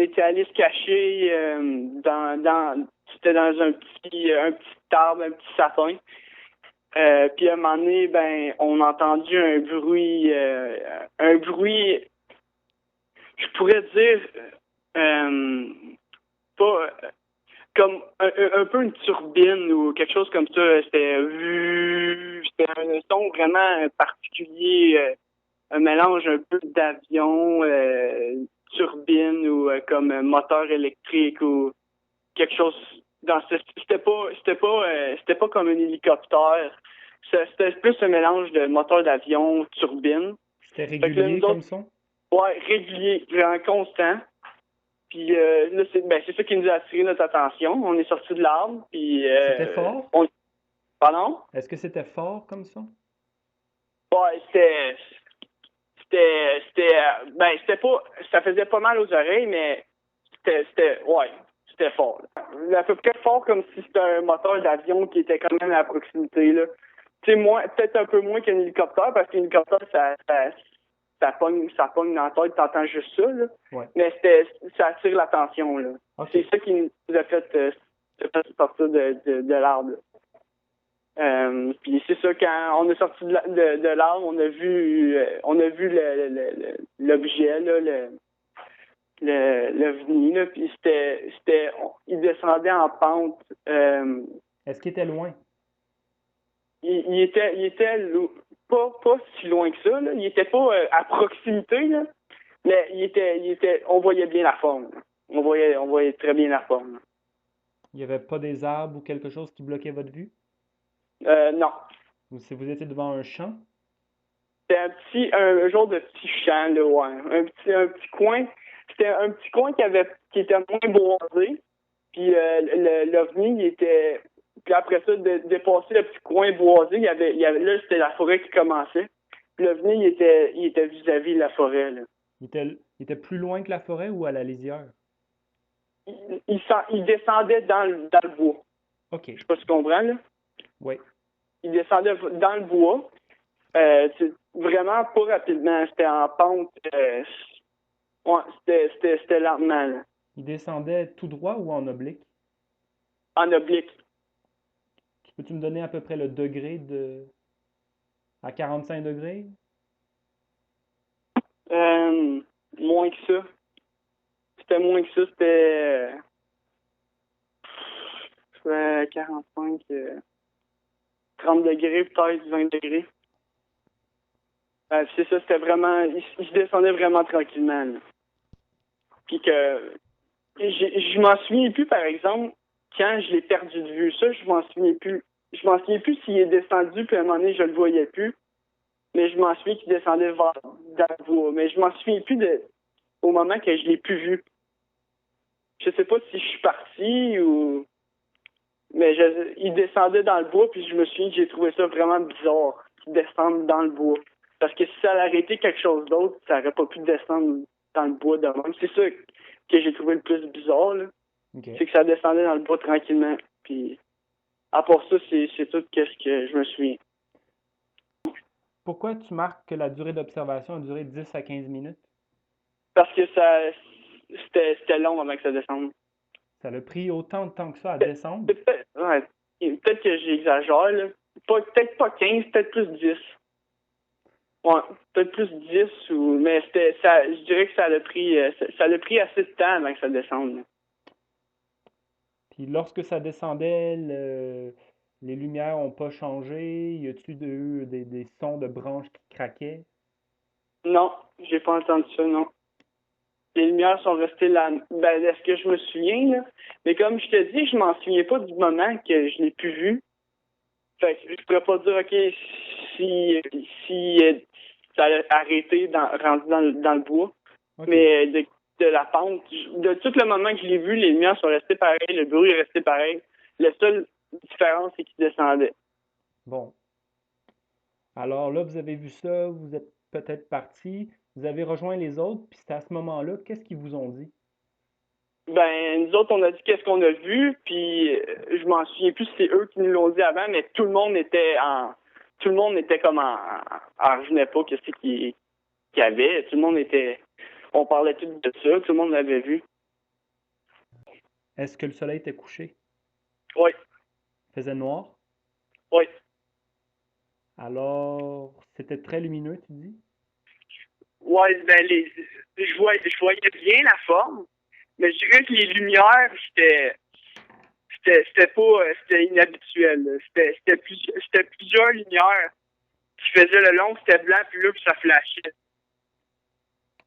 était allé se cacher c'était dans un petit arbre, un petit sapin. Puis à un moment donné, ben, on a entendu un bruit, je pourrais dire, euh, pas comme un peu une turbine ou quelque chose comme ça. C'était un son vraiment particulier, un mélange un peu d'avion, turbine ou comme moteur électrique ou quelque chose dans ce c'était pas comme un hélicoptère. C'était plus un mélange de moteur d'avion, turbine. C'était Fait que là, nous régulier comme autres, son? ouais, régulier, vraiment constant. Puis là, c'est ça qui nous a attiré notre attention. On est sorti de l'arbre, puis C'était fort? pardon? Est-ce que c'était fort comme son? Ouais, c'était pas, ça faisait pas mal aux oreilles, mais ouais, c'était fort, là. À peu près fort comme si c'était un moteur d'avion qui était quand même à proximité, là. Tu sais, peut-être un peu moins qu'un hélicoptère, parce qu'un hélicoptère, ça pogne dans la tête, t'entends juste ça, là. Ouais. Mais ça attire l'attention, là. OK. C'est ça qui nous a fait sortir de l'arbre, là. Puis c'est ça, quand on est sorti de l'arbre, on a vu l'objet, là, l'OVNI, là, puis il descendait en pente. Est-ce qu'il était loin? Pas si loin que ça, là. Il était pas à proximité, là, mais on voyait bien la forme, là. On voyait très bien la forme. Il n'y avait pas des arbres ou quelque chose qui bloquait votre vue? Non. Ou si vous étiez devant un champ? C'était un genre de petit champ, là, ouais. Un petit coin. C'était un petit coin qui était moins boisé. Puis l'OVNI, il était. Puis après ça, de dépasser le petit coin boisé, là, c'était la forêt qui commençait. Puis l'OVNI, il était vis-à-vis de la forêt, là. Il était plus loin que la forêt ou à la lisière? Il descendait dans le bois. Je OK. sais pas si tu comprends, là. Oui. Il descendait dans le bois. Vraiment pas rapidement. C'était en pente. Ouais, c'était lentement, là. Il descendait tout droit ou en oblique? En oblique. Peux-tu me donner à peu près le degré à 45 degrés? Euh, Moins que ça. C'était moins que ça. C'était 45, 30 degrés, peut-être 20 degrés. C'est ça, c'était vraiment. Il se descendait vraiment tranquillement, là. Puis que. Je m'en souviens plus, par exemple, quand je l'ai perdu de vue. Ça, je m'en souviens plus. Je m'en souviens plus s'il est descendu, puis à un moment donné, je le voyais plus. Mais je m'en souviens qu'il descendait vers dans le bois. Mais je m'en souviens plus au moment que je l'ai plus vu. Je sais pas si je suis parti ou. Mais il descendait dans le bois, puis je me souviens que j'ai trouvé ça vraiment bizarre qu'il descende dans le bois. Parce que si ça allait arrêter quelque chose d'autre, ça aurait pas pu descendre dans le bois de même. C'est ça que j'ai trouvé le plus bizarre, là. OK. C'est que ça descendait dans le bois tranquillement. Puis à part ça, c'est tout ce que je me souviens. Pourquoi tu marques que la durée d'observation a duré 10 à 15 minutes? Parce que c'était long avant que ça descende. Ça a pris autant de temps que ça à descendre? Ouais, peut-être que j'exagère, là. Peut-être pas 15, peut-être plus 10. Ouais, peut-être plus 10 mais c'était ça, je dirais que ça a pris assez de temps avant que ça descende, là. Puis lorsque ça descendait, les lumières n'ont pas changé. Y a-tu eu des sons de branches qui craquaient? Non, j'ai pas entendu ça, non. Les lumières sont restées là. Ben, est-ce que je me souviens, là? Mais comme je te dis, je m'en souviens pas du moment que je l'ai plus vu. Fait que je pourrais pas dire, OK, si ça a arrêté rendu dans le bois. OK. Mais de la pente, de tout le moment que je l'ai vu, les lumières sont restées pareilles, le bruit est resté pareil. La seule différence, c'est qu'il descendait. Bon. Alors là, vous avez vu ça, vous êtes peut-être parti, vous avez rejoint les autres, puis c'est à ce moment-là, qu'est-ce qu'ils vous ont dit? Ben, nous autres, on a dit qu'est-ce qu'on a vu, puis je m'en souviens plus si c'est eux qui nous l'ont dit avant, mais tout le monde était comme en revenait pas qu'est-ce qu'il y avait. Tout le monde était, on parlait tout de ça, tout le monde l'avait vu. Est-ce que le soleil était couché? Oui, Il faisait noir? oui. Alors, c'était très lumineux, tu dis? Ouais, ben je voyais bien la forme, mais je dirais que les lumières, c'était pas, c'était inhabituel, là. C'était plusieurs lumières qui faisaient le long, c'était blanc, puis là, puis ça flashait.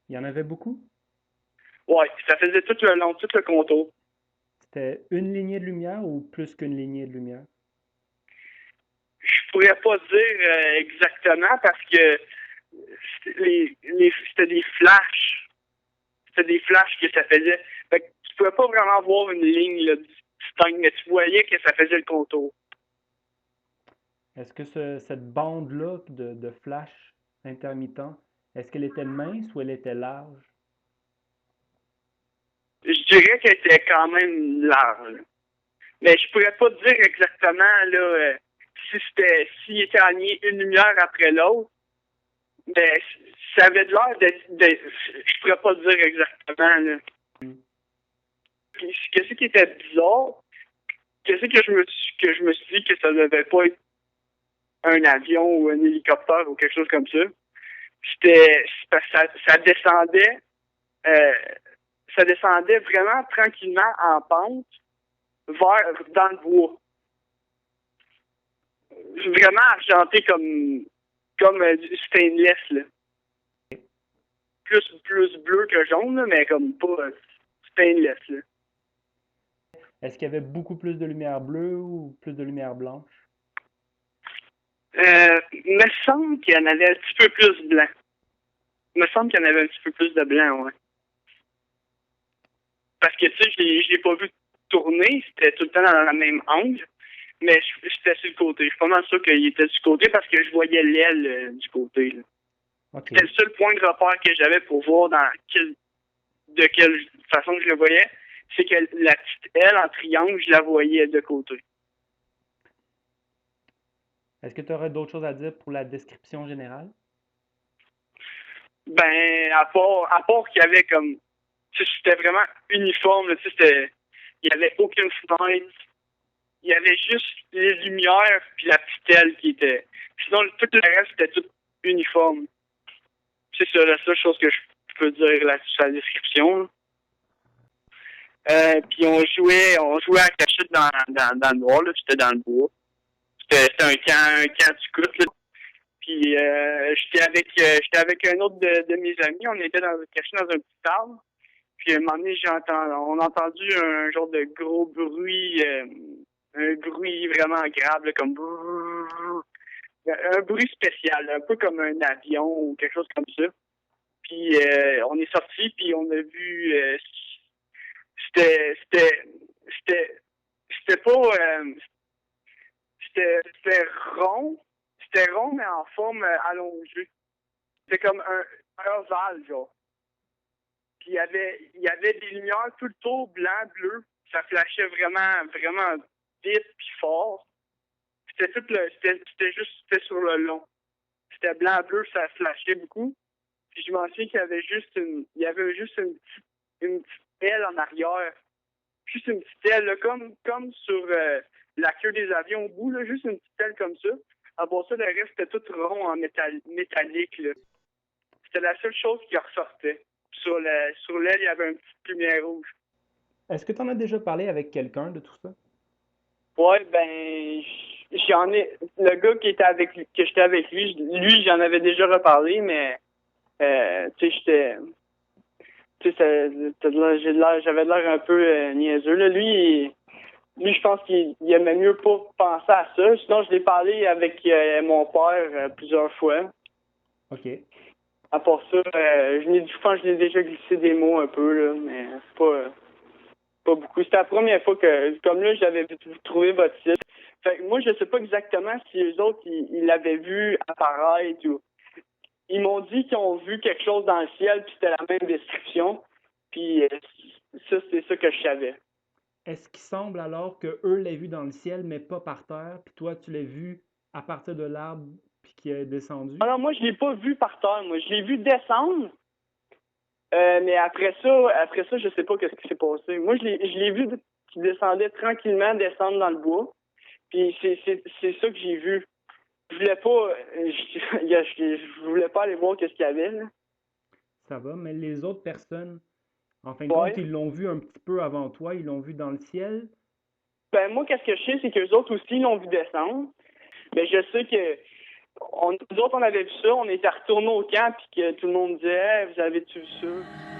Il y en avait beaucoup? Ouais, ça faisait tout le long, tout le contour. C'était une lignée de lumière ou plus qu'une lignée de lumière? Je pourrais pas dire exactement parce que c'était des flashs. C'était des flashs que ça faisait. Fait que tu pouvais pas vraiment voir une ligne là, distincte, mais tu voyais que ça faisait le contour. Est-ce que cette bande-là de flash intermittent, est-ce qu'elle était mince ou elle était large? Je dirais qu'elle était quand même large. Mais je pourrais pas dire exactement là si c'était s'il était aligné une lumière après l'autre. Mais ça avait de l'air je pourrais pas dire exactement là. Hmm. Qu'est-ce qui était bizarre, qu'est-ce que je me suis dit que ça devait pas être un avion ou un hélicoptère ou quelque chose comme ça. C'est parce que euh, ça descendait vraiment tranquillement en pente vers dans le bois. Vraiment argenté comme du stainless là. Plus bleu que jaune là, mais comme pas stainless là. Est-ce qu'il y avait beaucoup plus de lumière bleue ou plus de lumière blanche? Il me semble qu'il y en avait un petit peu plus de blanc. Il me semble qu'il y en avait un petit peu plus de blanc, ouais. Parce que, tu sais, je l'ai pas vu tourner, c'était tout le temps dans la même angle, mais j'étais sur le côté. Je suis pas mal sûr qu'il était du côté parce que je voyais l'aile du côté, là. OK. C'était le seul point de repère que j'avais pour voir de quelle façon que je le voyais. C'est que la petite aile en triangle, je la voyais de côté. Est-ce que tu aurais d'autres choses à dire pour la description générale? Ben, à part qu'il y avait comme, tu sais, c'était vraiment uniforme, là, tu sais, il y avait aucune fenêtre. Il y avait juste les lumières puis la petite aile qui était. Sinon, tout le reste, c'était tout uniforme. C'est ça, la seule chose que je peux dire là-dessus, sur la description, là. Puis on jouait à cachette dans le noir, là, c'était dans le bois. C'était un camp du scout, là. Puis j'étais avec un autre de mes amis, on était caché dans un petit arbre. Puis à un moment donné, on a entendu un genre de gros bruit, un bruit vraiment grave, là, comme un bruit spécial, un peu comme un avion ou quelque chose comme ça. Puis on est sorti, puis on a vu, c'était, c'était, c'était, c'était pas, c'était rond, c'était rond mais en forme allongée. C'était comme un ovale, genre. Puis il y avait des lumières tout le tour, blanc, bleu. Ça flashait vraiment, vraiment vite puis fort. C'était sur le long. C'était blanc, bleu, ça flashait beaucoup. Puis je m'en souviens il y avait juste une petite aile en arrière. Juste une petite aile, là, comme sur la queue des avions au bout, là, juste une petite aile comme ça. À part ça, le reste, c'était tout rond en métallique, là. C'était la seule chose qui ressortait. Sur l'aile, il y avait une petite lumière rouge. Est-ce que tu en as déjà parlé avec quelqu'un de tout ça? Ouais, ben, j'en ai. Le gars que j'étais avec lui, j'en avais déjà reparlé, mais, tu sais, tu sais, j'avais l'air un peu niaiseux, là. Lui, je pense qu'il aimait mieux pas penser à ça. Sinon, je l'ai parlé avec mon père plusieurs fois. OK. À part ça, je pense que je l'ai déjà glissé des mots un peu, là, mais c'est pas beaucoup. C'était la première fois que, comme là, j'avais trouvé votre site. Fait que moi, je sais pas exactement si les autres, ils l'avaient vu apparaître ou. Ils m'ont dit qu'ils ont vu quelque chose dans le ciel, puis c'était la même description. Puis ça, c'est ça que je savais. Est-ce qu'il semble alors que eux l'aient vu dans le ciel, mais pas par terre, puis toi, tu l'as vu à partir de l'arbre, puis qui est descendu? Alors moi, je l'ai pas vu par terre. Moi, je l'ai vu descendre. Mais après ça, je sais pas qu'est-ce qui s'est passé. Moi, je l'ai vu. qui descendait tranquillement, descendre dans le bois. Puis c'est ça que j'ai vu. Je voulais pas, je voulais pas aller voir qu'est-ce qu'il y avait, là. Ça va, mais les autres personnes, en fin de compte, Ouais. ils l'ont vu un petit peu avant toi, ils l'ont vu dans le ciel. Ben, moi, qu'est-ce que je sais, c'est qu'eux autres aussi l'ont vu descendre. Mais je sais que nous autres, on avait vu ça, on était retournés au camp, puis que tout le monde disait, hey, vous avez-tu vu ça?